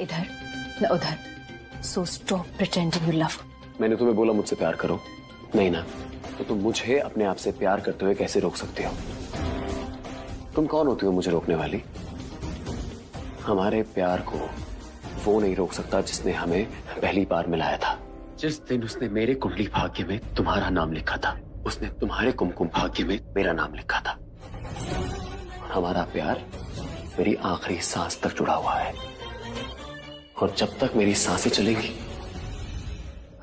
इधर न उधर। So stop pretending you love. मैंने तुम्हें बोला मुझसे प्यार करो, नहीं ना? तो तुम मुझे अपने आप से प्यार करते हुए कैसे रोक सकते हो? तुम कौन होती हो मुझे रोकने वाली? हमारे प्यार को वो नहीं रोक सकता जिसने हमें पहली बार मिलाया था। जिस दिन उसने मेरे कुंडली भाग्य में तुम्हारा नाम लिखा था, उसने तुम्हारे कुमकुम भाग्य में मेरा नाम लिखा था। और हमारा प्यार मेरी आखिरी सांस तक जुड़ा हुआ है, और जब तक मेरी सांसें चलेंगी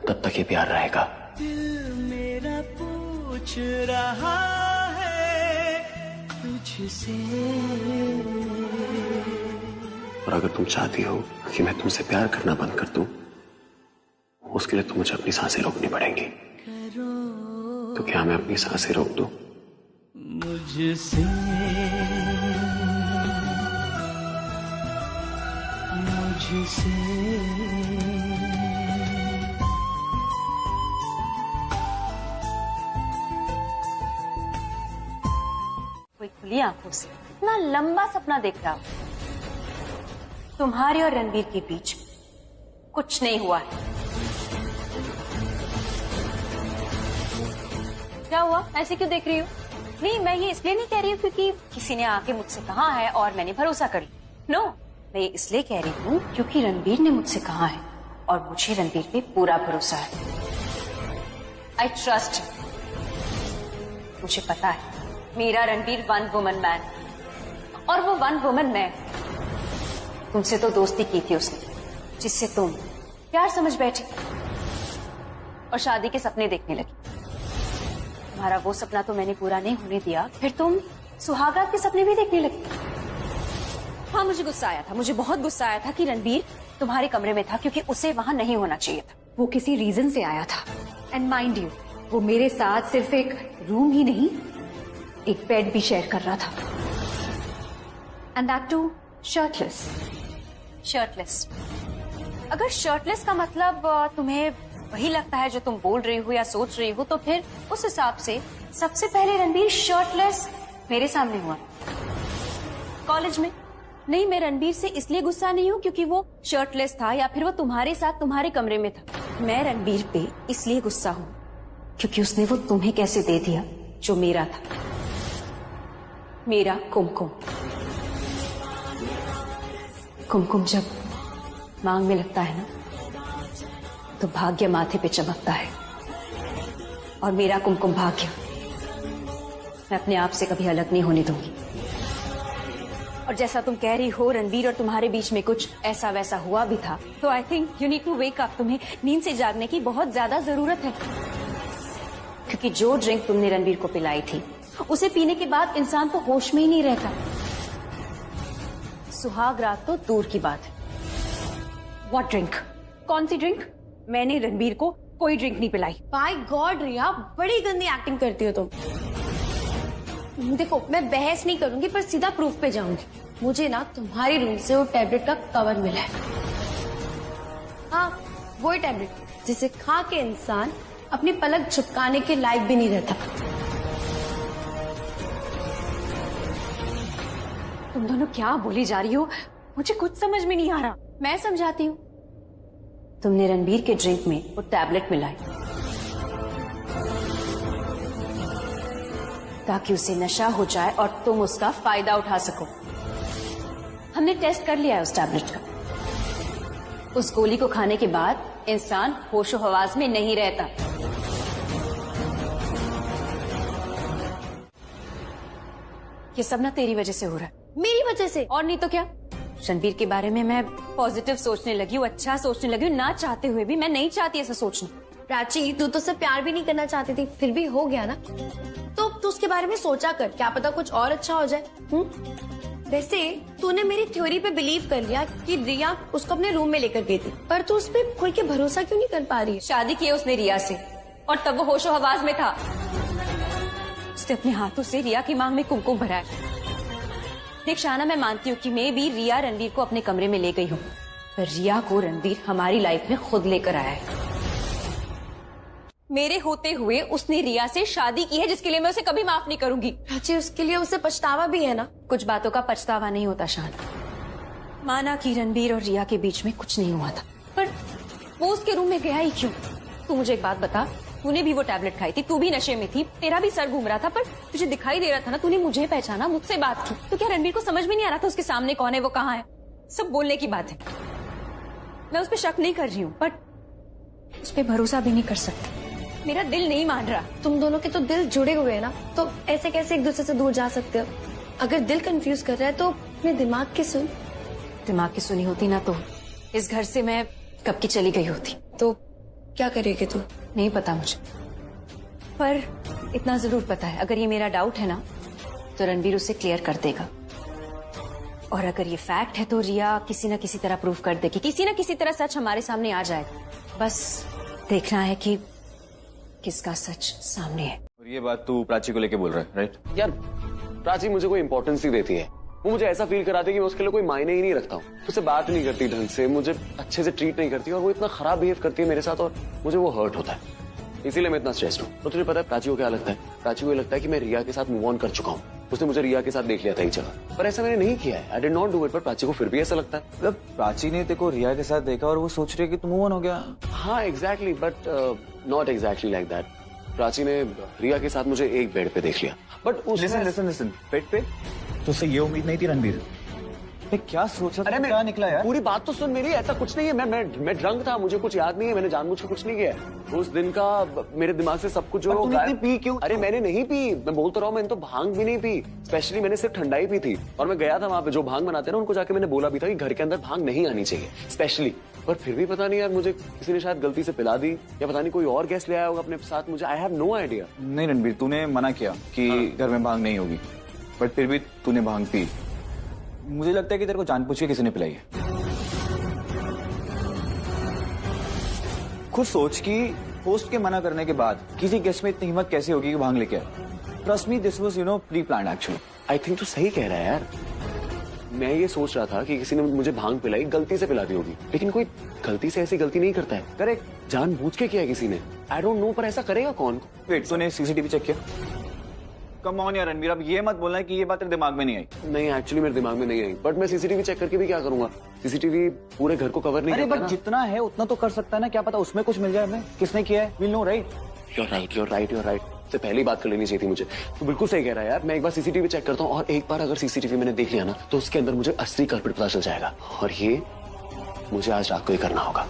तब तक ये प्यार रहेगा। दिल मेरा पूछ रहा है तुझसे, और अगर तुम चाहती हो कि मैं तुमसे प्यार करना बंद कर दूं, उसके लिए तो मुझे अपनी सांसें रोकनी पड़ेंगी। तो क्या मैं अपनी सांसें रोक दूं? मुझसे मुझसे कोई खुली आंखों से इतना लंबा सपना देख रहा हो। तुम्हारे और रणबीर के बीच कुछ नहीं हुआ है। क्या हुआ? ऐसे क्यों देख रही हो? नहीं, मैं ये इसलिए नहीं कह रही हूँ क्योंकि किसी ने आके मुझसे कहा है और मैंने भरोसा कर लिया। नो, मैं ये इसलिए कह रही हूँ क्योंकि रणबीर ने मुझसे कहा है और मुझे रणबीर पे पूरा भरोसा है। I trust. मुझे पता है मेरा रणबीर वन वुमन मैन, और वो वन वुमन मैं। तुमसे तो दोस्ती की थी उसने, जिससे तुम प्यार समझ बैठी और शादी के सपने देखने लगी। तुम्हारा वो सपना तो मैंने पूरा नहीं होने दिया, फिर तुम सुहागरात के सपने भी देखने लगी। हाँ, मुझे गुस्सा आया था, मुझे बहुत गुस्सा आया था कि रणबीर तुम्हारे कमरे में था, क्योंकि उसे वहां नहीं होना चाहिए था। वो किसी रीजन से आया था, एंड माइंड यू, वो मेरे साथ सिर्फ एक रूम ही नहीं, एक बेड भी शेयर कर रहा था, and that too shirtless. Shirtless? अगर शर्टलेस का मतलब तुम्हें वही लगता है जो तुम बोल रही हो या सोच रही हो, तो फिर उस हिसाब से सबसे पहले रणबीर शर्टलेस मेरे सामने हुआ कॉलेज में। नहीं, मैं रणबीर से इसलिए गुस्सा नहीं हूँ क्योंकि वो शर्टलेस था या फिर वो तुम्हारे साथ तुम्हारे कमरे में था। मैं रणबीर पे इसलिए गुस्सा हूँ क्योंकि उसने वो तुम्हें कैसे दे दिया जो मेरा था, मेरा कुमकुम। कुमकुम जब मांग में लगता है ना, तो भाग्य माथे पे चमकता है, और मेरा कुमकुम भाग्य मैं अपने आप से कभी अलग नहीं होने दूंगी। और जैसा तुम कह रही हो रणबीर और तुम्हारे बीच में कुछ ऐसा वैसा हुआ भी था, तो I think you need to wake up. तुम्हें नींद से जागने की बहुत ज्यादा जरूरत है, क्योंकि जो ड्रिंक तुमने रणबीर को पिलाई थी, उसे पीने के बाद इंसान तो होश में ही नहीं रहता। सुहाग रात तो दूर की बात है। What drink? कौन सी ड्रिंक? मैंने रणबीर को कोई ड्रिंक नहीं पिलाई। बाय गॉड रिया, बड़ी गंदी एक्टिंग करती हो तुम। देखो, मैं बहस नहीं करूंगी, पर सीधा प्रूफ पे जाऊंगी। मुझे ना तुम्हारी रूम से वो टैबलेट का कवर मिला है। हाँ, वो टैबलेट जिसे खा के इंसान अपनी पलक झपकाने के लायक भी नहीं रहता। तुम दोनों क्या बोली जा रही हो? मुझे कुछ समझ में नहीं आ रहा। मैं समझाती हूँ। तुमने रणबीर के ड्रिंक में वो टैबलेट मिलाई ताकि उसे नशा हो जाए और तुम उसका फायदा उठा सको। हमने टेस्ट कर लिया है उस टैबलेट का। उस गोली को खाने के बाद इंसान होशो हवास में नहीं रहता। ये सब ना तेरी वजह से हो रहा है। मेरी वजह से? और नहीं तो क्या। रणबीर के बारे में मैं पॉजिटिव सोचने लगी हूँ, अच्छा सोचने लगी हूँ, ना चाहते हुए भी। मैं नहीं चाहती ऐसा सोचना। प्राची, तू तो उससे प्यार भी नहीं करना चाहती थी, फिर भी हो गया ना, तो तू उसके बारे में सोचा कर, क्या पता कुछ और अच्छा हो जाए। वैसे तूने मेरी थ्योरी पे बिलीव कर लिया कि रिया उसको अपने रूम में लेकर गई थी, पर तू उस पर खुल के भरोसा क्यों नहीं कर पा रही है? शादी की उसने रिया से, और तब वो होशो हवास में था। उसने अपने हाथों से रिया की मांग में कुमकुम भरा है। देख शाना, मैं मानती हूँ कि मैं भी रिया रणबीर को अपने कमरे में ले गई हूँ, पर रिया को रणबीर हमारी लाइफ में खुद लेकर आया है। मेरे होते हुए उसने रिया से शादी की है, जिसके लिए मैं उसे कभी माफ नहीं करूंगी। प्राची, उसके लिए उसे पछतावा भी है ना? कुछ बातों का पछतावा नहीं होता शान। माना कि रणबीर और रिया के बीच में कुछ नहीं हुआ था, पर वो उसके रूम में गया ही क्यों? तू मुझे एक बात बता, तूने भी वो टैबलेट खाई थी, तू भी नशे में थी, तेरा भी सर घूम रहा था, पर तुझे दिखाई दे रहा था ना, तूने मुझे पहचाना, मुझसे बात की, तो क्या रणबीर को समझ में नहीं आ रहा था उसके सामने कौन है, वो कहाँ है? सब बोलने की बात है। मैं उस पर शक नहीं कर रही हूँ, बट उस पर भरोसा भी नहीं कर सकती। मेरा दिल नहीं मान रहा। तुम दोनों के तो दिल जुड़े हुए हैं ना, तो ऐसे कैसे एक दूसरे से दूर जा सकते हो? अगर दिल कंफ्यूज कर रहा है तो अपने दिमाग की सुन। दिमाग की सुनी होती ना तो इस घर से मैं कब की चली गई होती। तो क्या करेगी तू? नहीं पता मुझे, पर इतना जरूर पता है, अगर ये मेरा डाउट है ना तो रणबीर उसे क्लियर कर देगा, और अगर ये फैक्ट है तो रिया किसी न किसी तरह प्रूव कर देगी, किसी न किसी तरह सच हमारे सामने आ जाएगा। बस देखना है कि किसका सच सामने है। और ये बात तू प्राची को लेके बोल रहा है, राइट? यार प्राची मुझे कोई इंपॉर्टेंस नहीं देती है, वो मुझे ऐसा फील कराती है कि मैं उसके लिए कोई मायने ही नहीं रखता हूँ। उससे बात नहीं करती ढंग से, मुझे अच्छे से ट्रीट नहीं करती, और वो इतना खराब बिहेव करती है मेरे साथ, और मुझे वो हर्ट होता है, इसीलिए मैं इतना स्ट्रेस्ड हूँ। तो तुझे पता है प्राची को क्या लगता है? प्राची को लगता है कि मैं रिया के साथ मूव ऑन कर चुका हूँ, उसने मुझे रिया के साथ देख लिया था एक जगह, पर ऐसा मैंने नहीं किया है। I did not do it, पर प्राची को फिर भी ऐसा लगता है। मतलब प्राची ने तेरे को रिया के साथ देखा और वो सोच रही है कि तू मूव ऑन हो गया। हाँ exactly, but not exactly like that. Prachi ने रिया के साथ मुझे एक बेड पे देख लिया, बट लिसन बेड पे तुझसे ये उम्मीद नहीं थी रणबीर। क्या सोचा? अरे क्या निकला यार? पूरी बात तो सुन मेरी, ऐसा कुछ नहीं है। मैं ड्रंक था, मुझे कुछ याद नहीं है, मैंने जानबूझ के कुछ नहीं किया। उस दिन का मेरे दिमाग से सब कुछ जो तूने पी क्यों? अरे मैंने नहीं पी, मैं बोल तो रहा हूँ, मैंने तो भांग भी नहीं पी। स्पेशली मैंने सिर्फ ठंडाई पी थी, और मैं गया था वहां पे जो भांग बनाते ना, उनको जाके मैंने बोला भी था कि घर के अंदर भांग नहीं आनी चाहिए स्पेशली। पर फिर भी पता नहीं यार, मुझे किसी ने शायद गलती से पिला दी, या पता नहीं कोई और गेस्ट ले आया होगा अपने साथ, मुझे आई हैव नो आइडिया। नहीं रणबीर, तूने मना किया कि घर में भांग नहीं होगी, बट फिर भी तूने भांग पी। मुझे लगता है कि तेरे को जानबूझ के किसी ने पिलाई है। खुद सोच कि होस्ट के मना करने के बाद किसी गेस्ट में इतनी हिम्मत कैसे होगी कि भांग लेके आए। Trust me, this was pre planned actually. I think तू सही कह रहा है यार। मैं ये सोच रहा था कि किसी ने मुझे भांग पिलाई, गलती से पिला दी होगी, लेकिन कोई गलती से ऐसी गलती नहीं करता है। करेक्ट, जानबूझ के किया किसी ने। आई डोंट नो, पर ऐसा करेगा कौन? वेट, तूने सीसीटीवी चेक किया? कम ऑन यार रणबीर, अब ये मत बोलना है कि ये बात तेरे दिमाग में नहीं आई। नहीं, एक्चुअली मेरे दिमाग में नहीं आई, बट मैं सीसीटीवी चेक करके भी क्या करूंगा? सीसीटीवी पूरे घर को कवर नहीं करता ना। बट जितना है उतना तो कर सकता है ना, क्या पता उसमें कुछ मिल जाए हमें, किसने किया है, will know, right? You're right. से पहली बात कर लेनी चाहिए थी मुझे। तो बिल्कुल सही कह रहा है यार, मैं एक बार सीसीटीवी चेक करता हूँ, और एक बार अगर सीसीटीवी मैंने देख लिया ना, तो उसके अंदर मुझे असली कल्प्रिट पता चल जाएगा, और ये मुझे आज रात को ही करना होगा।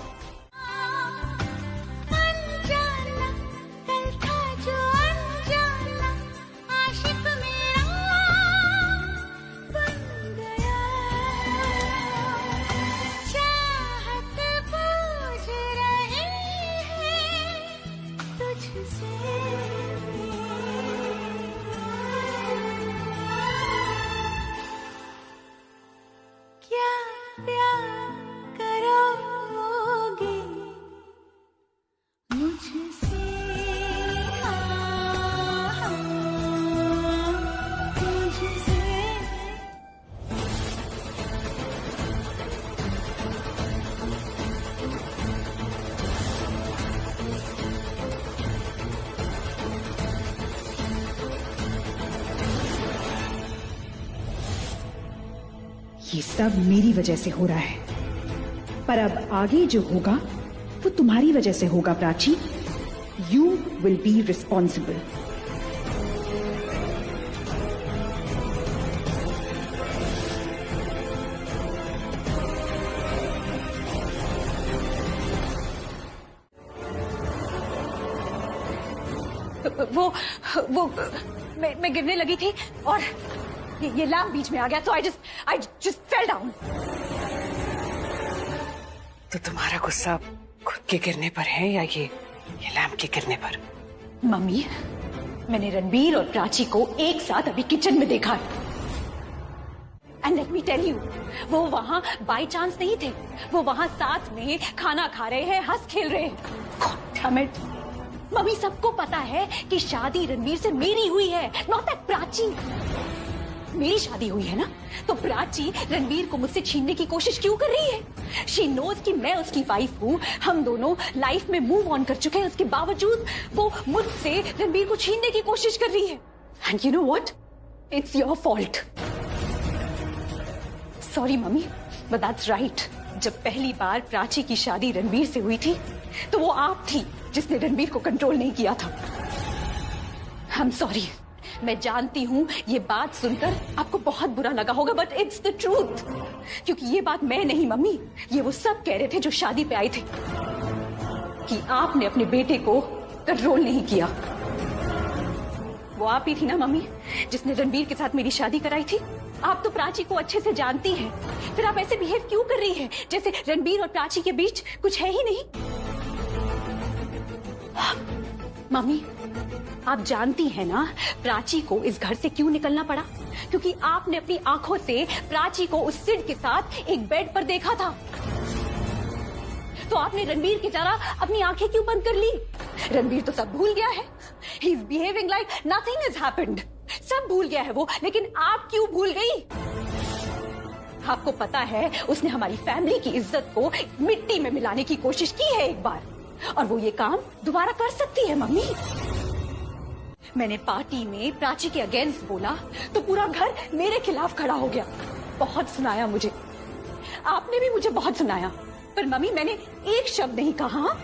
ये सब मेरी वजह से हो रहा है, पर अब आगे जो होगा वो तुम्हारी वजह से होगा Prachi. You will be responsible. वो मैं गिरने लगी थी, और ये लैम्प बीच में आ गया, तो आई जस्ट फेल डाउन। तो तुम्हारा गुस्सा खुद के गिरने पर है या ये लैम्प के गिरने पर? मम्मी, मैंने रणबीर और प्राची को एक साथ अभी किचन में देखा है, and let me tell you, वो वहां बाय चांस नहीं थे, वो वहां साथ में खाना खा रहे हैं, हंस खेल रहे हैं। Damn it. मम्मी, सबको पता है कि शादी रणबीर से मेरी हुई है, नॉट दैट प्राची। मेरी शादी हुई है ना, तो प्राची रणबीर को मुझसे छीनने की कोशिश क्यों कर रही है? शी नोज कि मैं उसकी वाइफ हूँ, हम दोनों लाइफ में मूव ऑन कर चुके हैं, उसके बावजूद वो मुझसे रणबीर को छीनने की कोशिश कर रही है। And you know what? It's your fault. Sorry mummy, But that's right. जब पहली बार प्राची की शादी रणबीर से हुई थी तो वो आप थी जिसने रणबीर को कंट्रोल नहीं किया था। I'm sorry. मैं जानती हूँ ये बात सुनकर आपको बहुत बुरा लगा होगा, बट इट्स द ट्रूथ। क्योंकि ये बात मैं नहीं मम्मी, ये वो सब कह रहे थे जो शादी पे आए थे कि आपने अपने बेटे को कंट्रोल नहीं किया। वो आप ही थी ना मम्मी जिसने रणबीर के साथ मेरी शादी कराई थी। आप तो प्राची को अच्छे से जानती हैं, फिर आप ऐसे बिहेव क्यों कर रही हैं जैसे रणबीर और प्राची के बीच कुछ है ही नहीं। मम्मी आप जानती हैं ना प्राची को इस घर से क्यों निकलना पड़ा? क्योंकि आपने अपनी आंखों से प्राची को उस सिड के साथ एक बेड पर देखा था। तो आपने रणबीर की तरह अपनी आंखें क्यों बंद कर ली? रणबीर तो सब भूल गया है। He is behaving like nothing has happened. सब भूल गया है वो, लेकिन आप क्यों भूल गई? आपको पता है उसने हमारी फैमिली की इज्जत को मिट्टी में मिलाने की कोशिश की है एक बार, और वो ये काम दोबारा कर सकती है मम्मी। मैंने पार्टी में प्राची के अगेंस्ट बोला तो पूरा घर मेरे खिलाफ खड़ा हो गया। बहुत सुनाया मुझे, आपने भी मुझे बहुत सुनाया, पर मम्मी मैंने एक शब्द नहीं कहा।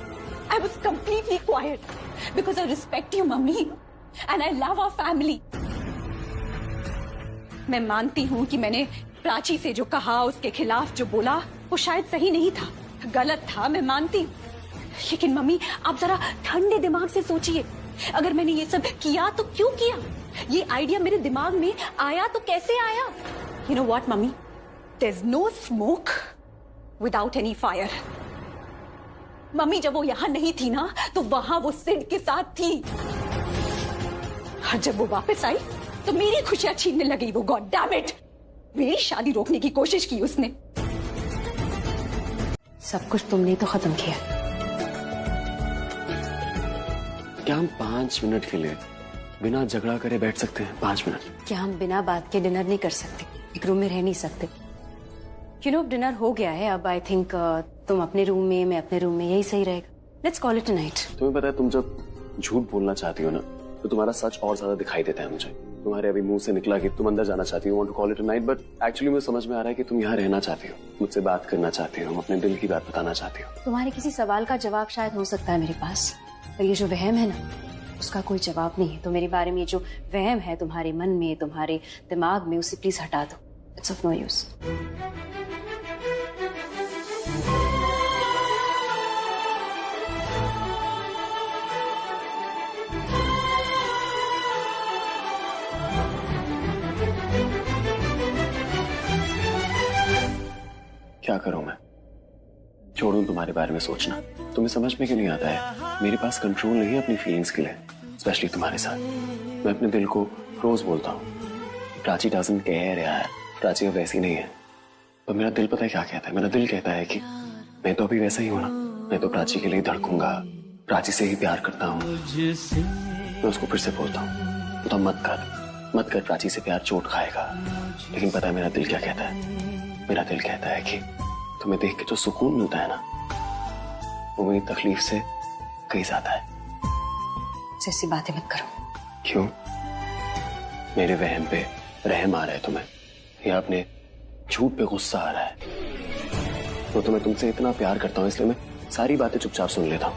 I was completely quiet because I respect you, mummy, and I love our family. मैं मानती हूँ कि मैंने प्राची से जो कहा, उसके खिलाफ जो बोला, वो शायद सही नहीं था, गलत था, मैं मानती हूँ। लेकिन मम्मी आप जरा ठंडे दिमाग से सोचिए, अगर मैंने ये सब किया तो क्यों किया? ये आइडिया मेरे दिमाग में आया तो कैसे आया? You know what, mummy? There's no smoke without any fire. Mummy जब वो यहाँ नहीं थी ना तो वहां वो सिड के साथ थी, और जब वो वापस आई तो मेरी खुशियां छीनने लगी वो। गॉड डैम इट, मेरी शादी रोकने की कोशिश की उसने। सब कुछ तुमने तो खत्म किया। क्या हम 5 मिनट के लिए बिना झगड़ा करे बैठ सकते हैं? 5 मिनट? क्या हम बिना बात के डिनर नहीं कर सकते? एक रूम में रह नहीं सकते? यू नो डिनर हो गया है अब। आई थिंक तुम अपने रूम में, मैं अपने रूम में, यही सही रहेगा। Let's call it a night. तुम्हें पता है तुम जब झूठ बोलना चाहती हो ना तो तुम्हारा सच और ज्यादा दिखाई देता है मुझे। तुम्हारे अभी मुंह से निकला कि तुम अंदर जाना चाहती हो, want to call it a night, but actually मुझे समझ में आ रहा है कि तुम यहाँ रहना चाहती हो, मुझसे बात करना चाहती हो, अपने दिल की बात बताना चाहती हो। तुम्हारे किसी सवाल का जवाब शायद हो सकता है मेरे पास, पर ये जो वहम है ना उसका कोई जवाब नहीं है। तो मेरे बारे में ये जो वहम है तुम्हारे मन में, तुम्हारे दिमाग में, उसे प्लीज हटा दो। It's of no use. क्या करूं मैं? छोड़ूं तुम्हारे बारे में सोचना? तुम्हें समझ में क्यों नहीं आता है? मेरे पास कंट्रोल नहीं है अपनी फीलिंग्स के लिए, स्पेशली तुम्हारे साथ। मैं अपने दिल को रोज बोलता हूँ प्राची डजंट केयर यार, प्राची अब वैसी नहीं है। पर मेरा दिल पता है क्या कहता है? मेरा दिल कहता है कि मैं तो अभी वैसा ही हूं ना, मैं तो प्राची के लिए धड़कूंगा, प्राची से ही प्यार करता हूँ। मैं उसको फिर से बोलता हूँ तो मत कर प्राची से प्यार चोट खाएगा। लेकिन पता है मेरा दिल क्या कहता है? मेरा दिल कहता है कि तुम्हें देख के जो सुकून मिलता है ना वो मेरी तकलीफ से कहीं ज्यादा है। ऐसी बातें मत करो। क्यों? मेरे वहम पे रहम आ रहा है तुम्हें, या अपने झूठ पे गुस्सा आ रहा है? तो मैं तुमसे इतना प्यार करता हूँ इसलिए मैं सारी बातें चुपचाप सुन लेता हूँ,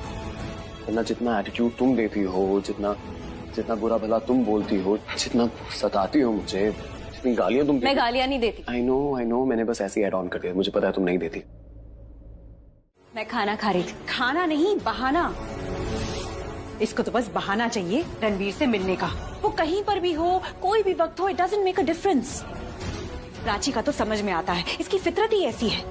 वरना जितना एटीट्यूड तुम देती हो, जितना बुरा भला तुम बोलती हो, जितना सताती हो मुझे, जितनी गालियां तुम। मैं गालियां नहीं देती। आई नो, मैंने बस ऐसे ही ऐड ऑन कर दिया, मुझे पता है तुम नहीं देती। मैं खाना खा रही थी। खाना नहीं, बहाना। इसको तो बस बहाना चाहिए रणबीर से मिलने का। वो कहीं पर भी हो, कोई भी वक्त हो, it doesn't make a difference. Prachi का तो समझ में आता है, इसकी फितरत ही ऐसी है।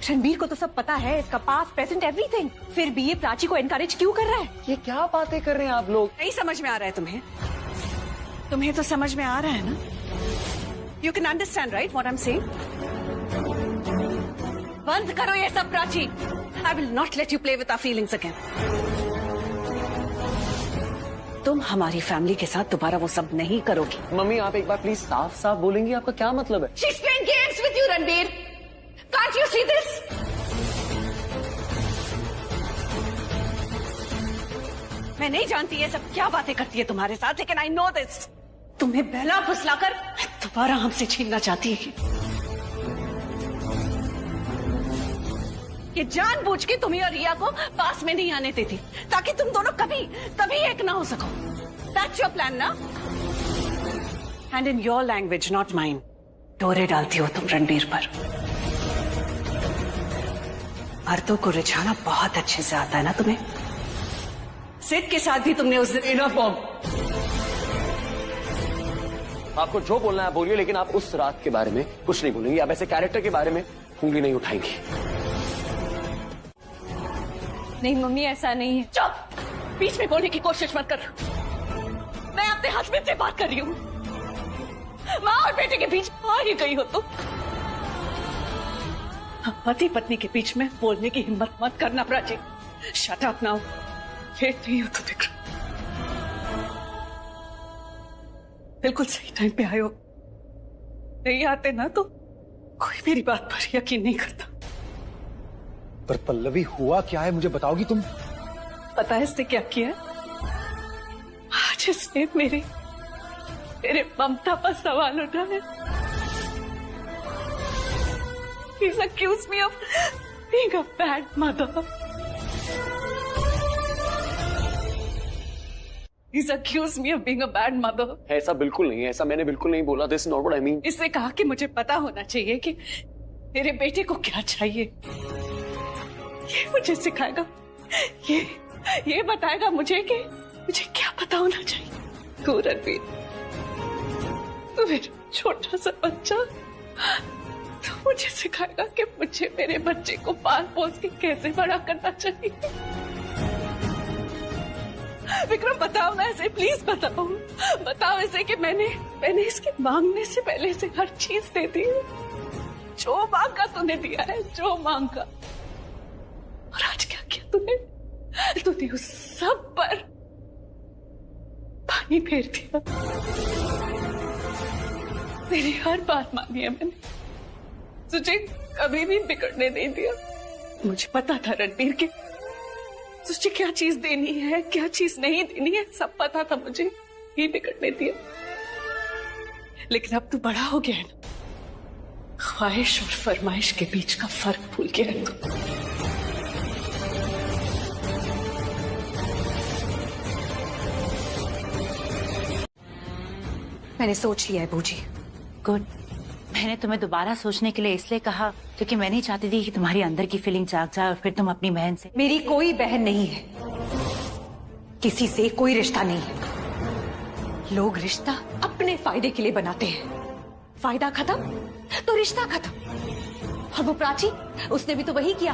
रणबीर को तो सब पता है, इसका पास्ट प्रेजेंट एवरीथिंग, फिर भी ये प्राची को एनकरेज क्यों कर रहा है? ये क्या बातें कर रहे हैं आप लोग? नहीं समझ में आ रहा है तुम्हें? तुम्हें तो समझ में आ रहा है ना? You can understand right what I am saying? बंद करो ये सब Prachi. I will not let you play with our feelings again. तुम हमारी फैमिली के साथ दोबारा वो सब नहीं करोगी। मम्मी आप एक बार प्लीज साफ साफ बोलेंगी, आपका क्या मतलब है? She's playing games with you, Ranbir. Can't you see this? मैं नहीं जानती ये सब क्या बातें करती है तुम्हारे साथ, लेकिन I know this। तुम्हें बहला फुसलाकर दोबारा हमसे छीनना चाहती है। ये जानबूझ के तुम्हें और रिया को पास में नहीं आने देती ताकि तुम दोनों कभी एक ना हो सको। दैट्स योर प्लान ना? And in your language not mine, डोरे डालती हो तुम रणबीर पर। मर्दों को रिझाना बहुत अच्छे से आता है ना तुम्हें। सिद्ध के साथ भी तुमने उस दिन इनफ मॉम, आपको जो बोलना है बोलिए, लेकिन आप उस रात के बारे में कुछ नहीं बोलेंगे। आप ऐसे कैरेक्टर के बारे में उंगली नहीं उठाएंगी। नहीं मम्मी, ऐसा नहीं है। चुप! बीच में बोलने की कोशिश मत कर। मैं अपने हस्बैंड से बात कर रही हूँ। माँ और बेटे के बीच आ ही गई हो तुम। पति पत्नी के बीच में बोलने की हिम्मत मत करना Prachi. Shut up now. Late नहीं हो तो दिख रहा। बिल्कुल सही टाइम पे आए हो। नहीं आते ना तो कोई मेरी बात पर यकीन नहीं करता। पर पल्लवी हुआ क्या है, मुझे बताओगी तुम? पता है इसने क्या किया? आज इसने मेरे ममता पर सवाल उठाया। He's accused me of being a bad mother. He's accused me of being a bad mother. ऐसा बिल्कुल नहीं है, ऐसा मैंने बिल्कुल नहीं बोला। This is not what I mean. इसने कहा कि मुझे पता होना चाहिए कि मेरे बेटे को क्या चाहिए। ये मुझे सिखाएगा। ये बताएगा मुझे कि मुझे क्या पता होना चाहिए। तू रणबीर, तू मेरा छोटा सा बच्चा, तो मुझे सिखाएगा कि मुझे मेरे बच्चे को पाल पोस के कैसे बड़ा करना चाहिए। विक्रम बताओ ना इसे, प्लीज बताओ इसे कि मैंने इसके मांगने से पहले इसे हर चीज दे दी। जो मांगा तूने दिया है, जो मांगा। और आज क्या किया तूने उस सब पर पानी फेर दिया। तेरी हर बात मानी है मैंने, तुझे कभी भी बिगड़ने नहीं दिया। मुझे पता था रणबीर के तुझे क्या चीज देनी है, क्या चीज नहीं देनी है, सब पता था मुझे। ही बिगड़ने दिया। लेकिन अब तू बड़ा हो गया है ना, ख्वाहिश और फरमाइश के बीच का फर्क भूल गया है तू। मैंने सोच लिया है बूजी। गुड। मैंने तुम्हें दोबारा सोचने के लिए इसलिए कहा क्योंकि मैं नहीं चाहती थी कि तुम्हारी अंदर की फीलिंग जाग जाए और फिर तुम अपनी बहन से। मेरी कोई बहन नहीं है, किसी से कोई रिश्ता नहीं है। लोग रिश्ता अपने फायदे के लिए बनाते हैं। फायदा खत्म तो रिश्ता खत्म। और वो प्राची, उसने भी तो वही किया।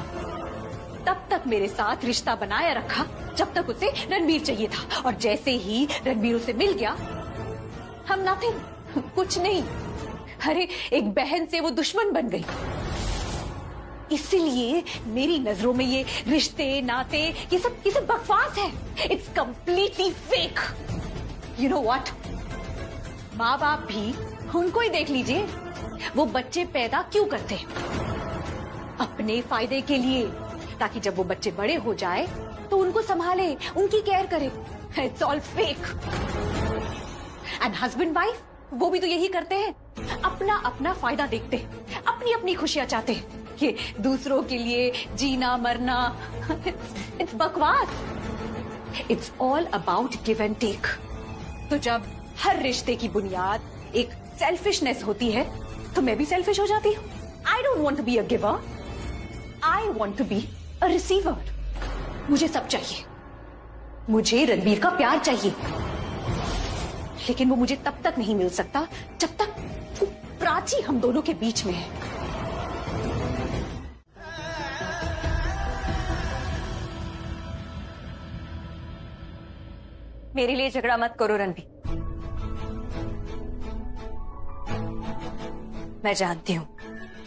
तब तक मेरे साथ रिश्ता बनाया रखा जब तक उसे रणबीर चाहिए था, और जैसे ही रणबीर उसे मिल गया, हम नथिंग, कुछ नहीं। अरे एक बहन से वो दुश्मन बन गई। इसलिए मेरी नजरों में ये रिश्ते नाते ये सब बकवास है। It's completely fake. You know what, माँ बाप भी उनको ही देख लीजिए, वो बच्चे पैदा क्यों करते हैं? अपने फायदे के लिए, ताकि जब वो बच्चे बड़े हो जाए तो उनको संभाले, उनकी केयर करे। It's all fake. And husband wife वो भी तो यही करते हैं, अपना अपना फायदा देखते हैं, अपनी अपनी खुशियां चाहते हैं। ये दूसरों के लिए जीना मरना, इट्स बकवास। It's all about give and take. तो जब हर रिश्ते की बुनियाद एक सेल्फिशनेस होती है, तो मैं भी सेल्फिश हो जाती हूँ। I don't want to be a giver, I want to be a receiver. मुझे सब चाहिए, मुझे रणबीर का प्यार चाहिए, लेकिन वो मुझे तब तक नहीं मिल सकता जब तक वो प्राची हम दोनों के बीच में है। मेरे लिए झगड़ा मत करो रणबीर। मैं जानती हूँ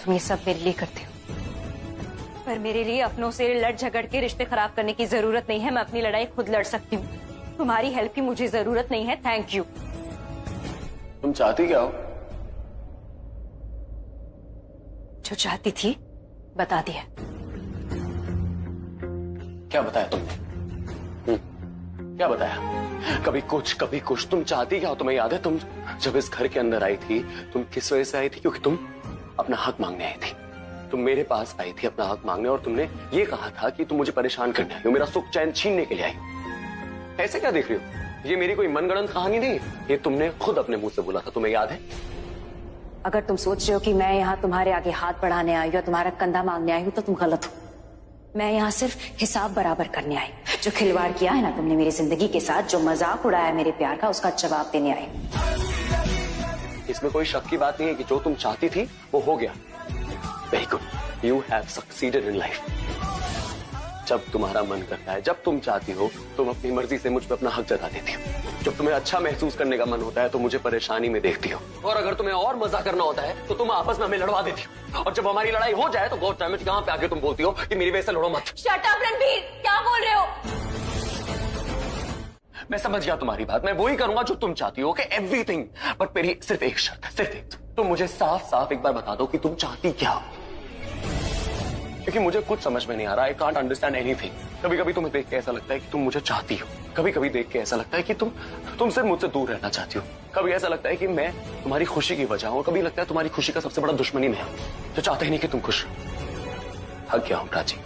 तुम ये सब मेरे लिए करते हो, पर मेरे लिए अपनों से लड़ झगड़ के रिश्ते खराब करने की जरूरत नहीं है। मैं अपनी लड़ाई खुद लड़ सकती हूँ। तुम्हारी हेल्प की मुझे जरूरत नहीं है। Thank you. तुम चाहती क्या हो? जो चाहती थी बता दिया। क्या बताया तुमने? क्या बताया? कभी कुछ। तुम चाहती क्या हो? तुम्हें याद है तुम जब इस घर के अंदर आई थी, तुम किस वजह से आई थी? क्योंकि तुम अपना हक मांगने आई थी। तुम मेरे पास आई थी अपना हक मांगने और तुमने ये कहा था कि तुम मुझे परेशान करने आई हो, मेरा सुख चैन छीनने के लिए आई हो। ऐसे क्या देख रही हो? ये मेरी कोई मनगढ़ंत कहानी नहीं है, ये तुमने खुद अपने मुंह से बोला था, तुम्हें याद है? अगर तुम सोच रहे हो कि मैं यहाँ तुम्हारे आगे हाथ बढ़ाने आई हूँ या तुम्हारा कंधा मांगने आई हूँ तो तुम गलत हो। मैं यहाँ सिर्फ हिसाब बराबर करने आई। जो खिलवाड़ किया है ना तुमने मेरी जिंदगी के साथ, जो मजाक उड़ाया मेरे प्यार का, उसका जवाब देने आई। इसमें कोई शक की बात नहीं है कि जो तुम चाहती थी वो हो गया। Very good, you have succeeded in life. जब तुम्हारा मन करता है, जब तुम चाहती हो, तुम अपनी मर्जी से मुझ पर अपना हक जता देती हो। जब तुम्हें अच्छा महसूस करने का मन होता है तो मुझे परेशानी में देखती हो, और अगर तुम्हें और मजा करना होता है तो तुम आपस में हमें लड़वा देती हो। और जब हमारी लड़ाई हो जाए तो गॉड डैम इट, यहाँ पे आके तुम बोलती हो कि मेरी वजह से लड़ो मत। शट अप रणबीर, क्या बोल रहे हो? मैं समझ गया तुम्हारी बात, मैं वही करूंगा जो तुम चाहती हो, कि एवरीथिंग। बट मेरी सिर्फ एक शर्त है, सिर्फ एक। तुम मुझे साफ साफ एक बार बता दो कि तुम चाहती क्या हो, क्योंकि मुझे कुछ समझ में नहीं आ रहा। I can't understand anything. कभी कभी तुम्हें देख के ऐसा लगता है कि तुम मुझे चाहती हो, कभी कभी देख के ऐसा लगता है कि तुम सिर्फ मुझसे दूर रहना चाहती हो। कभी ऐसा लगता है कि मैं तुम्हारी खुशी की वजह हूं, कभी लगता है तुम्हारी खुशी का सबसे बड़ा दुश्मनी मैं हूं, जो चाहते ही नहीं कि तुम खुश। थक गया हूं प्राची,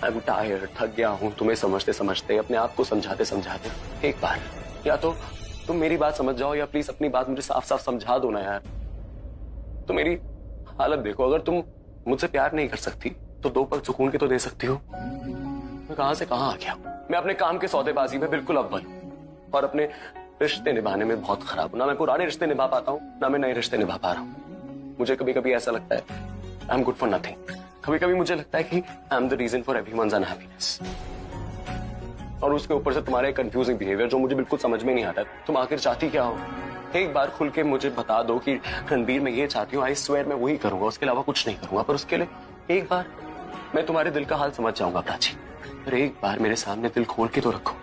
आई एम टायर्ड, थक गया हूं तुम्हें समझते समझते, अपने आप को समझाते समझाते। एक बार या तो तुम मेरी बात समझ जाओ या प्लीज अपनी बात मुझे साफ साफ समझा दो ना यार। तो मेरी हालत देखो, अगर तुम मुझसे प्यार नहीं कर सकती तो दो पल सुकून के तो दे सकती हो। मैं कहां से कहां आ गया। मैं अपने काम के सौदेबाजी में बिल्कुल अव्वल और अपने रिश्ते निभाने में बहुत खराब हूं। ना मैं पुराने रिश्ते निभा पाता हूं, ना मैं नए रिश्ते निभा पा रहा हूं। मुझे कभी कभी ऐसा लगता है I am good for nothing. कभी कभी मुझे लगता है कि I am the reason for everyone's unhappiness. और उसके ऊपर से तुम्हारे कंफ्यूजिंग बिहेवियर जो मुझे बिल्कुल समझ में नहीं आता। तुम आखिर चाहती क्या हो? एक बार खुल के मुझे बता दो कि रणबीर मैं ये चाहती हूँ, आई स्वेयर मैं वही करूंगा, उसके अलावा कुछ नहीं करूंगा। पर उसके लिए एक बार मैं तुम्हारे दिल का हाल समझ जाऊंगा प्राची, पर एक बार मेरे सामने दिल खोल के तो रखो,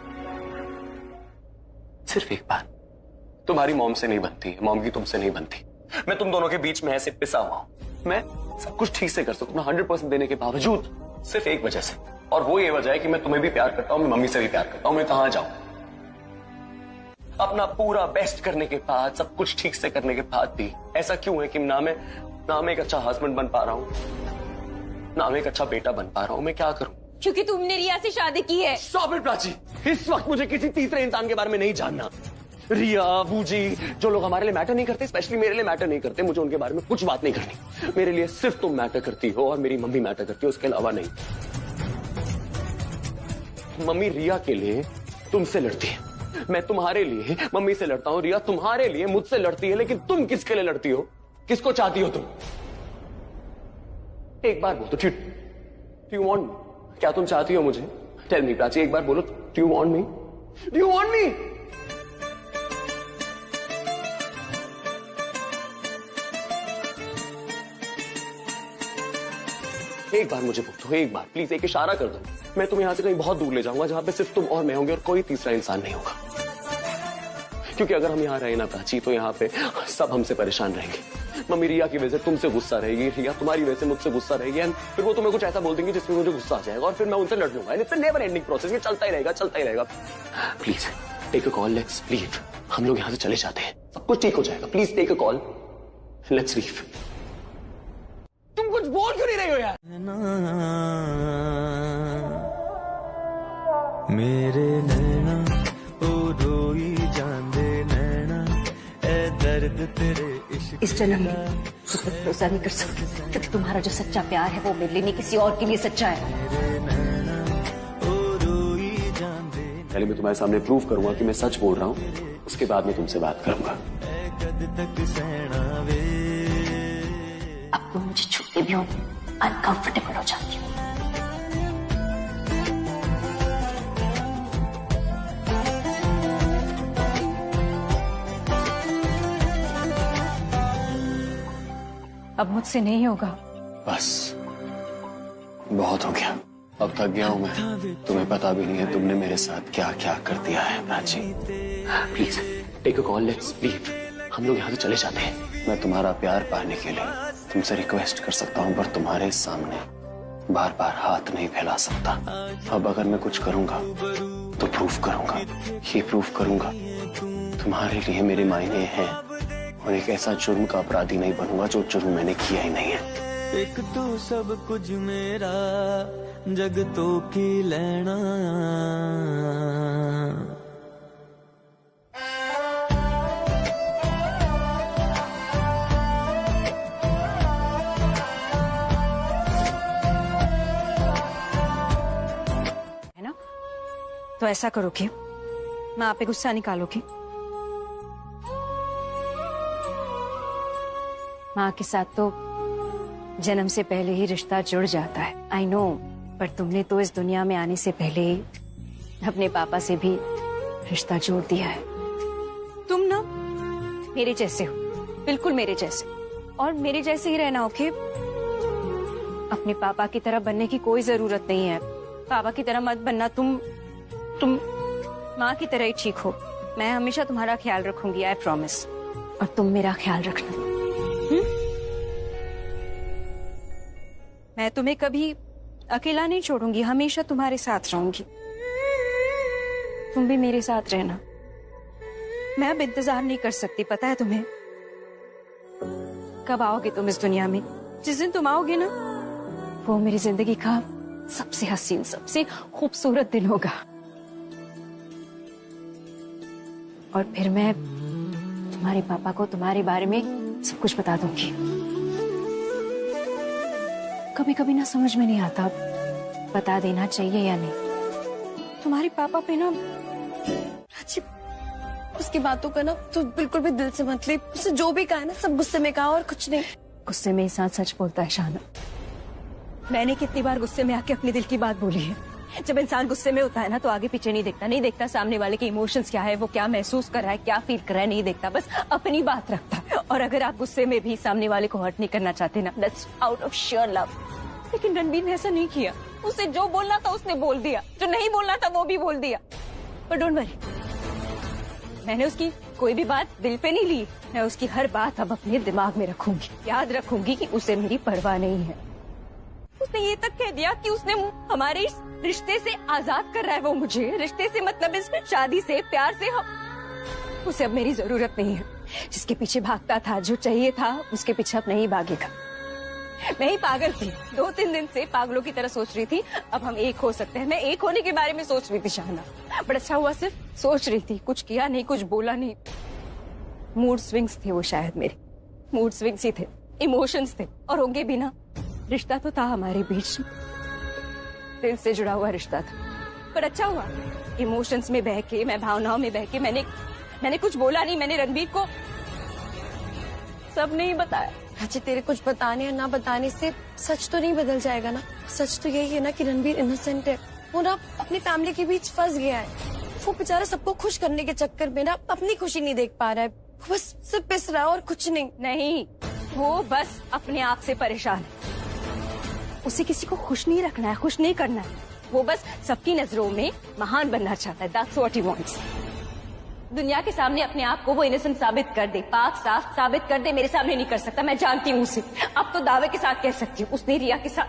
सिर्फ एक बार। तुम्हारी मॉम से नहीं बनती है, मॉम की तुमसे नहीं बनती। मैं तुम दोनों के बीच में ऐसे पिसा हुआ हूं। मैं सब कुछ ठीक से कर सकता हूं 100% देने के बावजूद, सिर्फ एक वजह से, और वो ये वजह है कि मैं तुम्हें भी प्यार करता हूं, मैं मम्मी से भी प्यार करता हूं। मैं कहां जाऊं? अपना पूरा बेस्ट करने के बाद, सब कुछ ठीक से करने के बाद भी ऐसा क्यों है कि ना मैं एक अच्छा हस्बैंड बन पा रहा हूं, ना मैं एक अच्छा बेटा बन पा रहा हूं। मैं क्या करूं? क्योंकि तुमने रिया से शादी की है। स्टॉप इट प्राची, इस वक्त मुझे किसी तीसरे इंसान के बारे में नहीं जानना। रिया, बूजी, जो लोग हमारे लिए मैटर नहीं करते, स्पेशली मेरे लिए मैटर नहीं करते, मुझे उनके बारे में कुछ बात नहीं करनी। मेरे लिए सिर्फ तुम मैटर करती हो और मेरी मम्मी मैटर करती है, उसके अलावा नहीं। मम्मी रिया के लिए तुमसे लड़ती है, मैं तुम्हारे लिए मम्मी से लड़ता हूं, रिया तुम्हारे लिए मुझसे लड़ती है, लेकिन तुम किसके लिए लड़ती हो? किसको चाहती हो तुम? एक बार बोलो, डू यू वांट मी? क्या तुम चाहती हो मुझे? टेल मी प्राची, एक बार बोलो, do you want me? Do you want me? एक बार मुझे बोलो, एक बार प्लीज, एक इशारा कर दो। मैं तुम्हें यहां से कहीं बहुत दूर ले जाऊंगा जहां पे सिर्फ तुम और मैं होंगे और कोई तीसरा इंसान नहीं होगा। क्योंकि अगर हम यहाँ रहे ना प्राची, तो यहाँ पे सब हमसे परेशान रहेंगे। मम्मी रिया की वजह से तुमसे गुस्सा रहेगी, रिया तुम्हारी वजह से मुझसे गुस्सा रहेगी, एंड फिर वो तुम्हें कुछ ऐसा बोल देंगे जिसमें मुझे गुस्सा आ जाएगा और फिर मैं उनसे लड़ लूंगा। It's a never ending process, ये चलता ही रहेगा, चलता ही रहेगा। Please take a call, let's leave. हम लोग यहाँ से चले जाते हैं, सब कुछ ठीक हो जाएगा। Please take a call, let's leave. तुम कुछ बोल क्यों नहीं रही हो यार? मेरे नैना ओ रोई जांदे नैना, ए दर्द तेरे इश्क। इस जन्म में तुम पर भरोसा नहीं कर सकती, क्योंकि तुम्हारा जो सच्चा प्यार है वो मेरे लिए नहीं, किसी और के लिए सच्चा है। पहले मैं तुम्हारे सामने प्रूव करूंगा कि मैं सच बोल रहा हूं, उसके बाद मैं तुमसे बात करूंगा। अब तुम मुझे छूते भी हो अनकंफर्टेबल हो जाती हो। अब मुझसे नहीं होगा। बस बहुत हो गया, अब थक गया हूं मैं। तुम्हें पता भी नहीं है तुमने मेरे साथ क्या क्या कर दिया है Prachi. Please take a call, let's leave. हम लोग यहाँ से चले जाते हैं। मैं तुम्हारा प्यार पाने के लिए तुमसे रिक्वेस्ट कर सकता हूँ, पर तुम्हारे सामने बार बार हाथ नहीं फैला सकता। अब अगर मैं कुछ करूंगा तो प्रूफ करूंगा, ये प्रूफ करूंगा तुम्हारे लिए मेरे मायने हैं, और एक ऐसा जुर्म का अपराधी नहीं बनूंगा जो जुर्म मैंने किया ही नहीं है। एक तू सब कुछ मेरा जग तो की लेना। है ना? तो ऐसा करोगे, माँ पे गुस्सा निकालोगे, माँ के साथ तो जन्म से पहले ही रिश्ता जुड़ जाता है। आई नो, पर तुमने तो इस दुनिया में आने से पहले ही अपने पापा से भी रिश्ता जोड़ दिया है। तुम ना मेरे जैसे हो, बिल्कुल मेरे जैसे, और मेरे जैसे ही रहना। ओके, अपने पापा की तरह बनने की कोई जरूरत नहीं है। पापा की तरह मत बनना, तुम माँ की तरह ही ठीक हो। मैं हमेशा तुम्हारा ख्याल रखूंगी, आई प्रॉमिस। और तुम मेरा ख्याल रखना। मैं तुम्हें कभी अकेला नहीं छोड़ूंगी, हमेशा तुम्हारे साथ रहूंगी। तुम भी मेरे साथ रहना। मैं अब इंतजार नहीं कर सकती, पता है तुम्हें? कब आओगे तुम इस दुनिया में? जिस दिन तुम आओगे ना, वो मेरी जिंदगी का सबसे हसीन, सबसे खूबसूरत दिन होगा। और फिर मैं तुम्हारे पापा को तुम्हारे बारे में सब कुछ बता दूंगी। कभी कभी ना समझ में नहीं आता बता देना चाहिए या नहीं। तुम्हारे पापा पे ना प्राची, उसकी बातों का ना तो बिल्कुल भी दिल से मत ले। उसने जो भी कहा है ना सब गुस्से में कहा और कुछ नहीं। गुस्से में इंसान सच बोलता है शाना। मैंने कितनी बार गुस्से में आके अपने दिल की बात बोली है। जब इंसान गुस्से में होता है ना तो आगे पीछे नहीं देखता, नहीं देखता सामने वाले के इमोशंस क्या है, वो क्या महसूस कर रहा है, क्या फील कर रहा है, नहीं देखता, बस अपनी बात रखता है। और अगर आप गुस्से में भी सामने वाले को हर्ट नहीं करना चाहते ना, that's out of sure love. लेकिन रणबीर ने ऐसा नहीं किया। उसे जो बोलना था उसने बोल दिया, जो नहीं बोलना था वो भी बोल दिया। पर डोंट वरी, मैंने उसकी कोई भी बात दिल पे नहीं ली। मैं उसकी हर बात अब अपने दिमाग में रखूंगी, याद रखूंगी कि उसे मेरी परवाह नहीं है। उसने ये तक कह दिया कि उसने हमारे इस रिश्ते से आजाद कर रहा है वो मुझे। रिश्ते से मतलब इस शादी से, प्यार से। हम उसे अब मेरी जरूरत नहीं है। जिसके पीछे भागता था, जो चाहिए था, उसके पीछे अब नहीं भागेगा। मैं ही पागल थी, 2-3 दिन से पागलों की तरह सोच रही थी अब हम एक हो सकते हैं। मैं एक होने के बारे में सोच रही थी शाहना, बट अच्छा हुआ सिर्फ सोच रही थी, कुछ किया नहीं, कुछ बोला नहीं। मूड स्विंग्स थे वो, शायद मेरे मूड स्विंग्स ही थे, इमोशंस थे। और होंगे भी ना, रिश्ता तो था हमारे बीच, दिल से जुड़ा हुआ रिश्ता था। पर अच्छा हुआ इमोशंस में बह के, मैं भावनाओं में बह के मैंने कुछ बोला नहीं। मैंने रणबीर को सब नहीं बताया। प्राची, तेरे कुछ बताने या ना बताने से सच तो नहीं बदल जाएगा ना। सच तो यही है ना कि रणबीर इनोसेंट है। वो ना अपनी फैमिली के बीच फंस गया है। वो बेचारा सबको खुश करने के चक्कर में ना अपनी खुशी नहीं देख पा रहा है। वो बस सिर्फ पिस रहा है और कुछ नहीं। नहीं, वो बस अपने आप से परेशान है। उसे किसी को खुश नहीं रखना है, खुश नहीं करना है। वो बस सबकी नजरों में महान बनना चाहता है। That's what he wants. दुनिया के सामने अपने आप को वो इनोसेंट साबित कर दे, पाक साफ साबित कर दे। मेरे सामने नहीं कर सकता, मैं जानती हूँ उसे। अब तो दावे के साथ कह सकती हूँ, उसने रिया के साथ